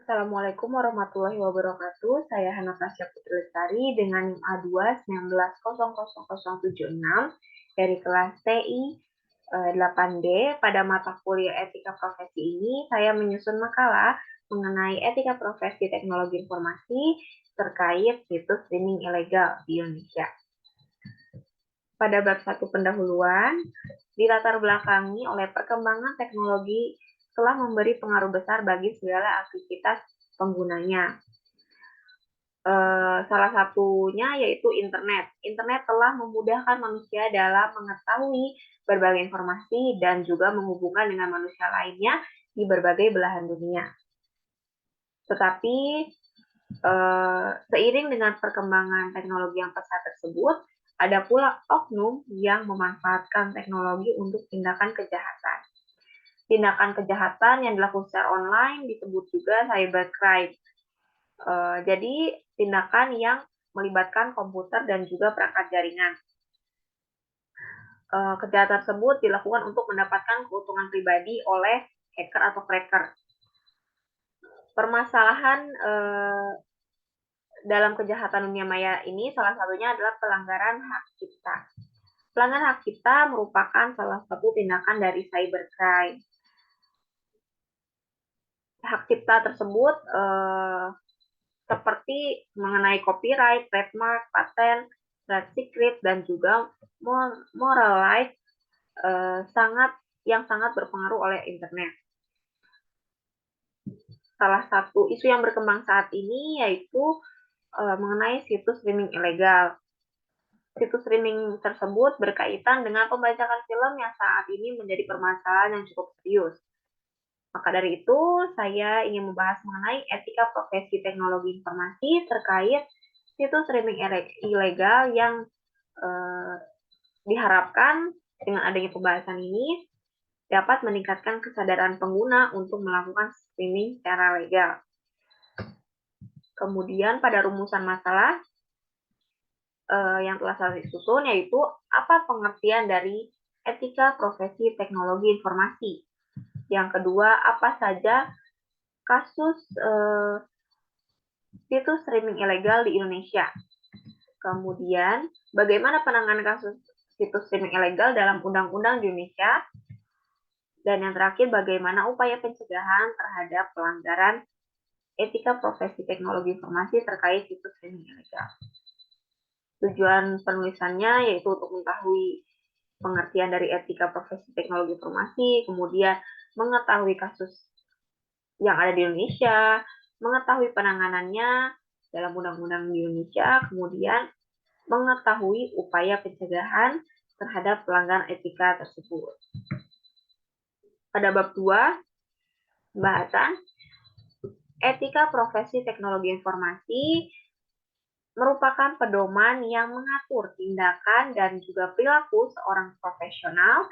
Assalamualaikum warahmatullahi wabarakatuh. Saya Hanatasya Putri Lestari dengan NIM A2 19000076 dari kelas TI 8D. Pada mata kuliah Etika Profesi ini, saya menyusun makalah mengenai etika profesi teknologi informasi terkait situs streaming ilegal di Indonesia. Pada bab 1 pendahuluan, dilatar belakangi oleh perkembangan teknologi telah memberi pengaruh besar bagi segala aktivitas penggunanya. Salah satunya yaitu internet. Internet telah memudahkan manusia dalam mengetahui berbagai informasi dan juga menghubungkan dengan manusia lainnya di berbagai belahan dunia. Tetapi seiring dengan perkembangan teknologi yang pesat tersebut, ada pula oknum yang memanfaatkan teknologi untuk tindakan kejahatan. Tindakan kejahatan yang dilakukan secara online disebut juga cybercrime. Jadi tindakan yang melibatkan komputer dan juga perangkat jaringan. Kejahatan tersebut dilakukan untuk mendapatkan keuntungan pribadi oleh hacker atau cracker. Permasalahan dalam kejahatan dunia maya ini salah satunya adalah pelanggaran hak cipta. Pelanggaran hak cipta merupakan salah satu tindakan dari cybercrime. Hak cipta tersebut seperti mengenai copyright, trademark, paten, trade secret, dan juga moral right sangat berpengaruh oleh internet. Salah satu isu yang berkembang saat ini yaitu mengenai situs streaming ilegal. Situs streaming tersebut berkaitan dengan pembajakan film yang saat ini menjadi permasalahan yang cukup serius. Maka dari itu, saya ingin membahas mengenai etika profesi teknologi informasi terkait situs streaming ilegal yang diharapkan dengan adanya pembahasan ini dapat meningkatkan kesadaran pengguna untuk melakukan streaming secara legal. Kemudian pada rumusan masalah yang telah saya susun yaitu apa pengertian dari etika profesi teknologi informasi. Yang kedua, apa saja kasus situs streaming ilegal di Indonesia. Kemudian, bagaimana penanganan kasus situs streaming ilegal dalam undang-undang di Indonesia. Dan yang terakhir, bagaimana upaya pencegahan terhadap pelanggaran etika profesi teknologi informasi terkait situs streaming ilegal. Tujuan penulisannya yaitu untuk mengetahui pengertian dari etika profesi teknologi informasi, kemudian mengetahui kasus yang ada di Indonesia, mengetahui penanganannya dalam undang-undang di Indonesia, kemudian mengetahui upaya pencegahan terhadap pelanggaran etika tersebut. Pada bab 2, pembahasan etika profesi teknologi informasi merupakan pedoman yang mengatur tindakan dan juga perilaku seorang profesional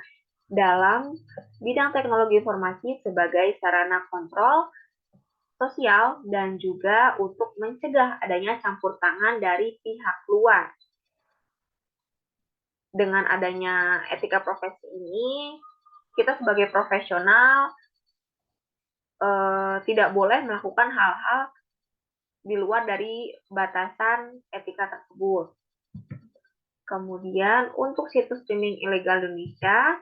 dalam bidang teknologi informasi sebagai sarana kontrol sosial dan juga untuk mencegah adanya campur tangan dari pihak luar. Dengan adanya etika profesi ini, kita sebagai profesional tidak boleh melakukan hal-hal di luar dari batasan etika tersebut. Kemudian untuk situs streaming ilegal Indonesia,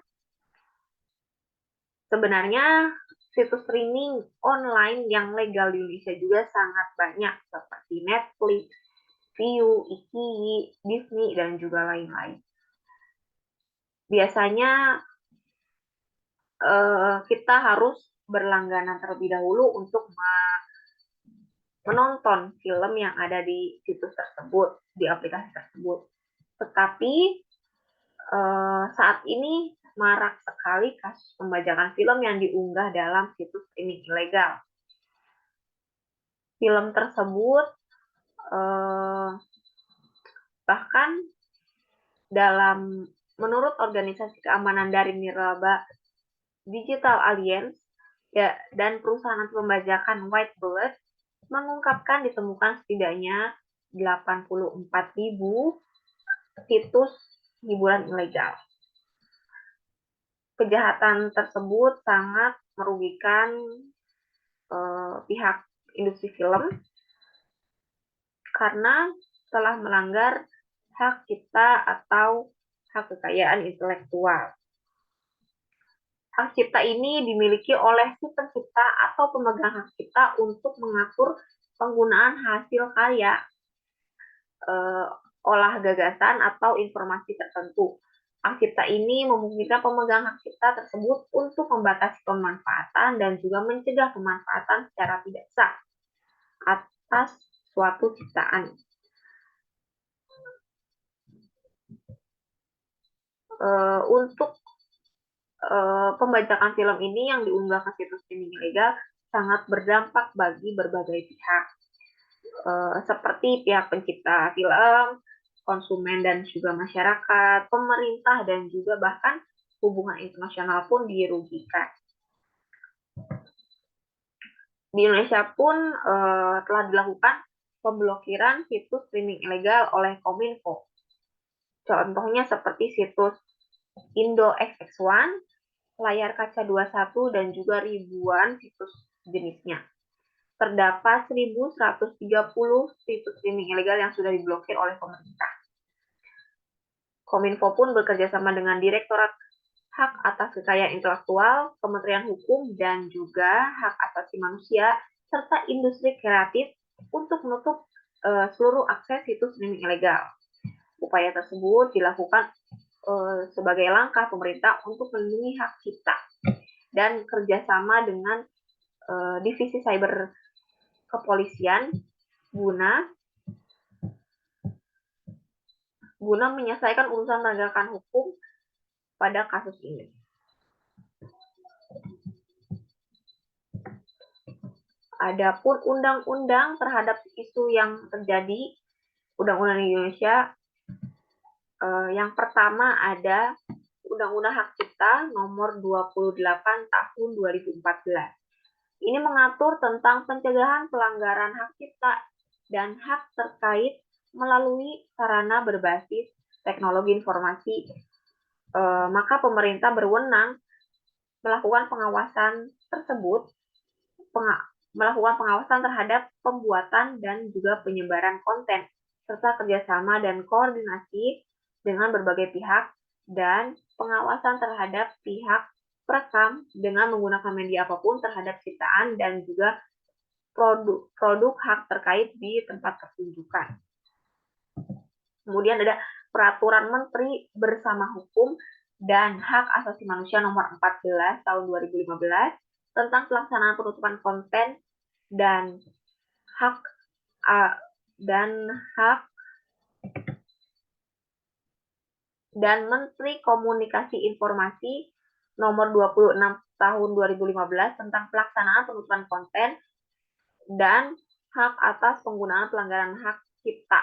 sebenarnya situs streaming online yang legal di Indonesia juga sangat banyak seperti Netflix, Viu, Ikiyi, Disney, dan juga lain-lain. Biasanya kita harus berlangganan terlebih dahulu untuk menonton film yang ada di situs tersebut, di aplikasi tersebut. Tetapi saat ini marak sekali kasus pembajakan film yang diunggah dalam situs streaming ilegal. Film tersebut bahkan menurut organisasi keamanan dari nirlaba Digital Alliance dan perusahaan pembajakan White Bullet mengungkapkan ditemukan setidaknya 84.000 situs hiburan ilegal. Kejahatan tersebut sangat merugikan pihak industri film karena telah melanggar hak cipta atau hak kekayaan intelektual. Hak cipta ini dimiliki oleh si pencipta atau pemegang hak cipta untuk mengatur penggunaan hasil karya, olah gagasan, atau informasi tertentu. Hak cipta ini memungkinkan pemegang hak cipta tersebut untuk membatasi pemanfaatan dan juga mencegah pemanfaatan secara tidak sah atas suatu ciptaan. Untuk pembajakan film ini yang diunggah ke situs streaming ilegal sangat berdampak bagi berbagai pihak, seperti pihak pencipta film, konsumen dan juga masyarakat, pemerintah, dan juga bahkan hubungan internasional pun dirugikan. Di Indonesia pun telah dilakukan pemblokiran situs streaming ilegal oleh Kominfo. Contohnya seperti situs Indo XX1, Layar Kaca 21, dan juga ribuan situs jenisnya. Terdapat 1.130 situs streaming ilegal yang sudah diblokir oleh pemerintah. Kominfo pun bekerjasama dengan Direktorat Hak Atas Kekayaan Intelektual, Kementerian Hukum, dan juga Hak Asasi Manusia, serta industri kreatif untuk menutup seluruh akses situs streaming ilegal. Upaya tersebut dilakukan sebagai langkah pemerintah untuk melindungi hak cipta dan kerjasama dengan divisi cyber kepolisian guna menyelesaikan urusan penegakan hukum pada kasus ini. Adapun undang-undang terhadap isu yang terjadi, undang-undang di Indonesia, yang pertama ada Undang-Undang Hak Cipta nomor 28 tahun 2014. Ini mengatur tentang pencegahan pelanggaran hak cipta dan hak terkait melalui sarana berbasis teknologi informasi. Maka pemerintah berwenang melakukan pengawasan tersebut, melakukan pengawasan terhadap pembuatan dan juga penyebaran konten, serta kerjasama dan koordinasi dengan berbagai pihak, dan pengawasan terhadap pihak perekam dengan menggunakan media apapun terhadap ciptaan dan juga produk hak terkait di tempat pertunjukan. Kemudian ada Peraturan Menteri Bersama Hukum dan Hak Asasi Manusia nomor 14 tahun 2015 tentang pelaksanaan penutupan konten dan hak dan Menteri Komunikasi Informasi nomor 26 tahun 2015 tentang pelaksanaan penutupan konten dan hak atas penggunaan pelanggaran hak cipta.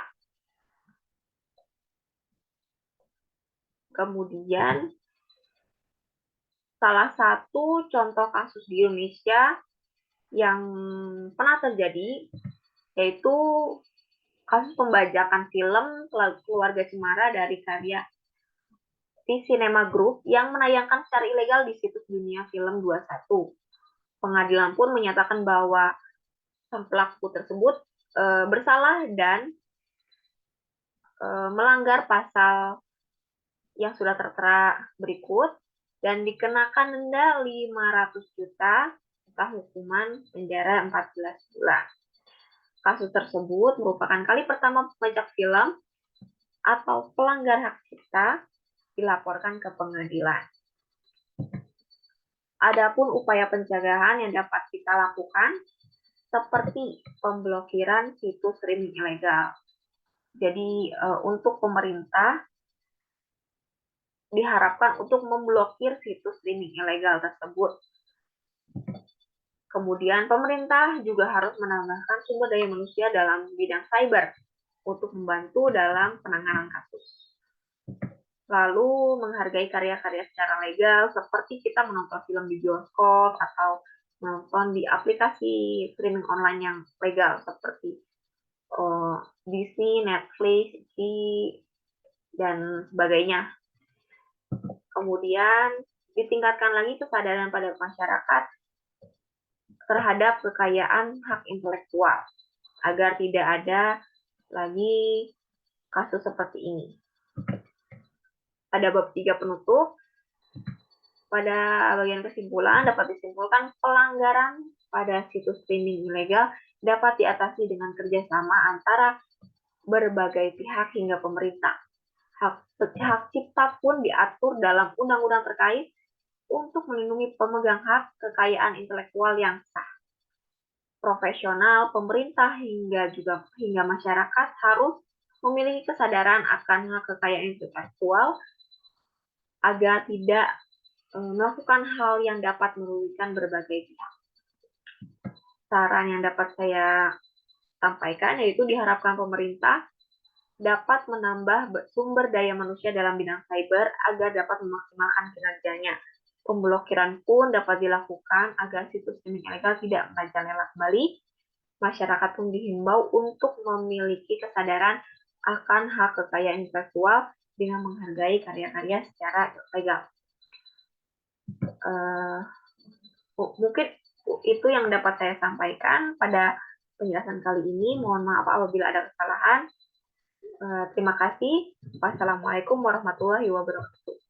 Kemudian salah satu contoh kasus di Indonesia yang pernah terjadi yaitu kasus pembajakan film Keluarga Cemara dari karya Cinema Group yang menayangkan secara ilegal di situs Dunia Film 21. Pengadilan pun menyatakan bahwa sang pelaku tersebut bersalah dan melanggar pasal yang sudah tertera berikut dan dikenakan denda 500 juta serta hukuman penjara 14 bulan. Kasus tersebut merupakan kali pertama pembajak film atau pelanggar hak cipta dilaporkan ke pengadilan. Adapun upaya pencegahan yang dapat kita lakukan seperti pemblokiran situs streaming ilegal. Jadi untuk pemerintah diharapkan untuk memblokir situs streaming ilegal tersebut. Kemudian pemerintah juga harus menambahkan sumber daya manusia dalam bidang cyber untuk membantu dalam penanganan kasus. Lalu menghargai karya-karya secara legal seperti kita menonton film di bioskop atau menonton di aplikasi streaming online yang legal seperti Disney, Netflix, dan sebagainya. Kemudian ditingkatkan lagi kesadaran pada masyarakat terhadap kekayaan hak intelektual agar tidak ada lagi kasus seperti ini. Pada bab 3 penutup, pada bagian kesimpulan dapat disimpulkan pelanggaran pada situs streaming ilegal dapat diatasi dengan kerjasama antara berbagai pihak hingga pemerintah. Hak cipta pun diatur dalam undang-undang terkait untuk melindungi pemegang hak kekayaan intelektual yang sah. Profesional, pemerintah, hingga masyarakat harus memiliki kesadaran akan hak kekayaan intelektual agar tidak melakukan hal yang dapat merugikan berbagai pihak. Saran yang dapat saya sampaikan yaitu diharapkan pemerintah dapat menambah sumber daya manusia dalam bidang cyber agar dapat memaksimalkan kinerjanya. Pemblokiran pun dapat dilakukan agar situs streaming ilegal tidak merajalela kembali. Masyarakat pun dihimbau untuk memiliki kesadaran akan hak kekayaan intelektual dengan menghargai karya-karya secara legal. Mungkin itu yang dapat saya sampaikan pada penjelasan kali ini. Mohon maaf apabila ada kesalahan. Terima kasih. Wassalamualaikum warahmatullahi wabarakatuh.